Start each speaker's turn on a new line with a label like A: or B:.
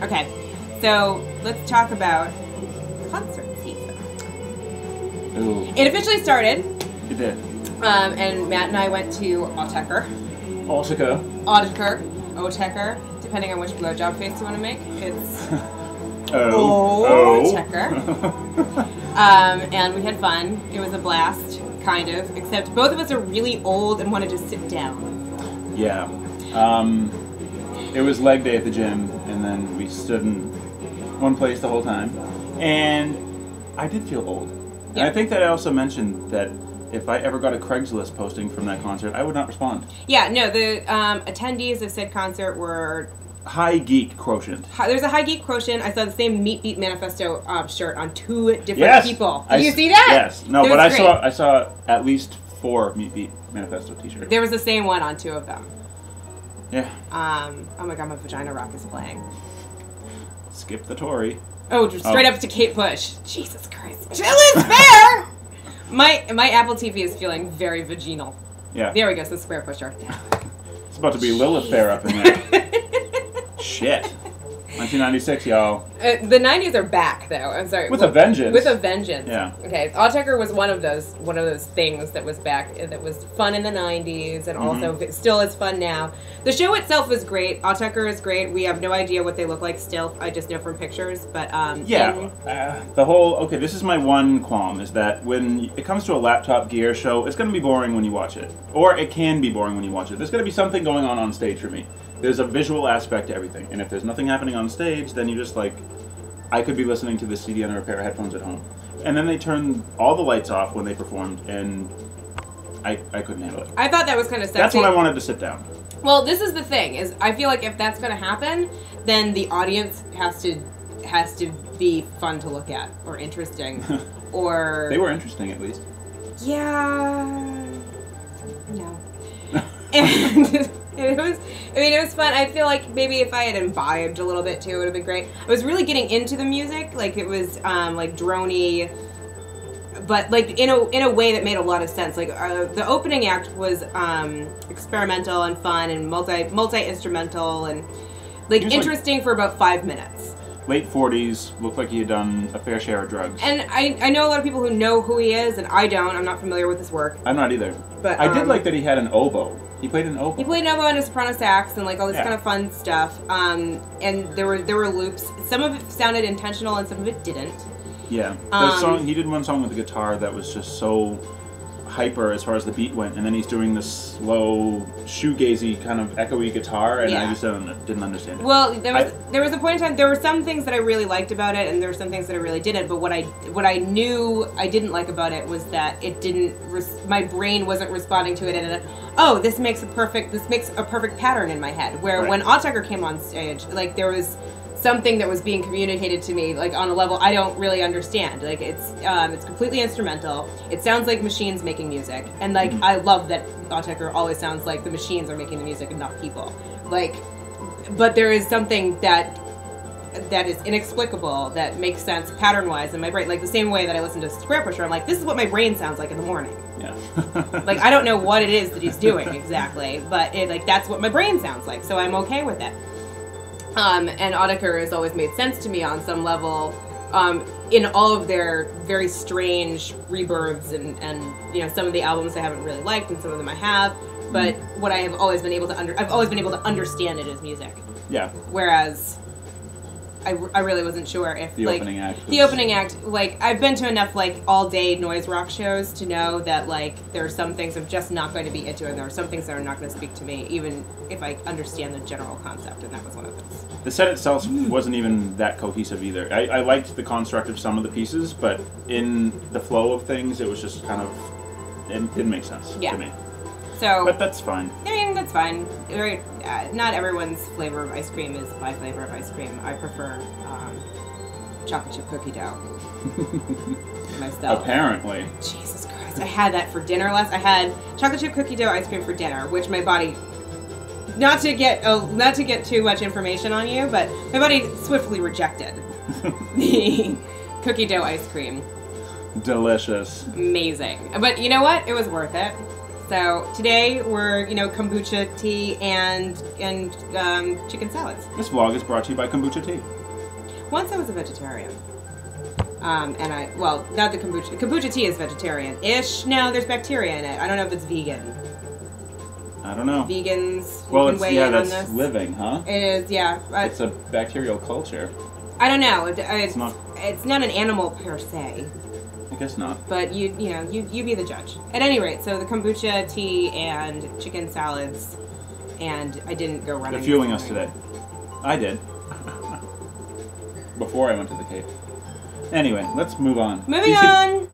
A: Okay, so let's talk about concert season.
B: Ooh.
A: It officially started.
B: It did.
A: And Matt and I went to Autechre. Autechre, depending on which blowjob face you want to make. It's Autechre. And we had fun. It was a blast, kind of. Except both of us are really old and wanted to sit down.
B: Yeah. It was leg day at the gym, and then we stood in one place the whole time. And I did feel old.
A: Yeah.
B: And I think that I also mentioned that if I ever got a Craigslist posting from that concert, I would not respond.
A: Yeah, no, the attendees of said concert were...
B: High geek quotient.
A: There's a high geek quotient. I saw the same Meat Beat Manifesto shirt on 2 different people. Did you see that?
B: Yes. No, but I saw at least 4 Meat Beat Manifesto t-shirts.
A: There was the same one on 2 of them.
B: Yeah.
A: Oh my god, my vagina rock is playing.
B: Skip the Tory.
A: Oh, just straight up to Kate Bush. Jesus Christ. Chill is fair! My Apple TV is feeling very vaginal.
B: Yeah.
A: There we go, so square pusher.
B: It's about to be Lilith Fair up in there. Shit. 1996, y'all.
A: The 90s are back, though. I'm sorry.
B: With a vengeance.
A: With a vengeance.
B: Yeah.
A: Okay, Autechre was one of those things that was back, that was fun in the 90s, and also still is fun now. The show itself is great. Autechre is great. We have no idea what they look like still. I just know from pictures, but
B: yeah. The whole this is my one qualm, is that when it comes to a laptop gear show, it's going to be boring when you watch it, or it can be boring when you watch it. There's going to be something going on stage for me. There's a visual aspect to everything, and if there's nothing happening on stage, then you're just like, I could be listening to this CD on a pair of headphones at home. And then they turned all the lights off when they performed, and I couldn't handle it.
A: I thought that was kind of sexy.
B: That's when I wanted to sit down.
A: Well, this is the thing, is I feel like if that's going to happen, then the audience has to be fun to look at, or interesting, or...
B: They were interesting, at least.
A: Yeah... No. And... It was fun. I feel like maybe if I had imbibed a little bit too, it would have been great. I was really getting into the music, like it was like droney, but like in a way that made a lot of sense. Like the opening act was experimental and fun and multi instrumental and like interesting for about 5 minutes.
B: Late 40s, looked like he had done a fair share of drugs.
A: And I know a lot of people who know who he is, and I don't. I'm not familiar with his work.
B: I'm not either.
A: But
B: I did like that he had an oboe. He played an oboe.
A: He played an oboe and a soprano sax and like all this kind of fun stuff. And there were loops. Some of it sounded intentional and some of it didn't.
B: Yeah. He did one song with the guitar that was just so hyper as far as the beat went, and then he's doing this slow, shoegazy kind of echoey guitar, and I just didn't understand it.
A: Well, there was a point in time. There were some things that I really liked about it, and there were some things that I really didn't. But what I knew I didn't like about it was that it didn't. My brain wasn't responding to it in this makes a perfect pattern in my head. Where when Autechre came on stage, like there was something that was being communicated to me, like on a level I don't really understand. Like it's completely instrumental. It sounds like machines making music, and like I love that Autechre always sounds like the machines are making the music and not people. Like, but there is something that is inexplicable that makes sense pattern-wise in my brain. Like the same way that I listen to Square Pusher, I'm like, this is what my brain sounds like in the morning.
B: Yeah.
A: Like I don't know what it is that he's doing exactly, but that's what my brain sounds like, so I'm okay with it. And Autechre has always made sense to me on some level, in all of their very strange rebirths and some of the albums I haven't really liked and some of them I have, but what I have always been able to understand it as music. Yeah. Whereas I really wasn't sure if the opening act, like I've been to enough like all day noise rock shows to know that like there are some things I'm just not going to be into, and there are some things that are not going to speak to me even if I understand the general concept, and that was one of those.
B: The set itself wasn't even that cohesive either. I liked the construct of some of the pieces, but in the flow of things it was just kind of, it didn't make sense to me.
A: So,
B: but that's fine.
A: I mean, that's fine. Not everyone's flavor of ice cream is my flavor of ice cream. I prefer chocolate chip cookie dough myself.
B: Apparently.
A: Jesus Christ. I had that for dinner I had chocolate chip cookie dough ice cream for dinner, which my body, not to get too much information on you, but my body swiftly rejected the cookie dough ice cream.
B: Delicious.
A: Amazing. But you know what? It was worth it. So today we're, kombucha tea and chicken salads.
B: This vlog is brought to you by kombucha tea.
A: Once I was a vegetarian. Not the kombucha. Kombucha tea is vegetarian-ish. No, there's bacteria in it. I don't know if it's vegan.
B: I don't know.
A: Vegans,
B: Well,
A: you can weigh in on
B: that's
A: this.
B: living, huh?
A: It is, yeah.
B: It's a bacterial culture.
A: I don't know. It's not an animal per se.
B: I guess not.
A: But you be the judge. At any rate, so the kombucha tea and chicken salads, and I didn't go running.
B: They're fueling us today. I did. Before I went to the cave. Anyway, let's move on.
A: Moving on!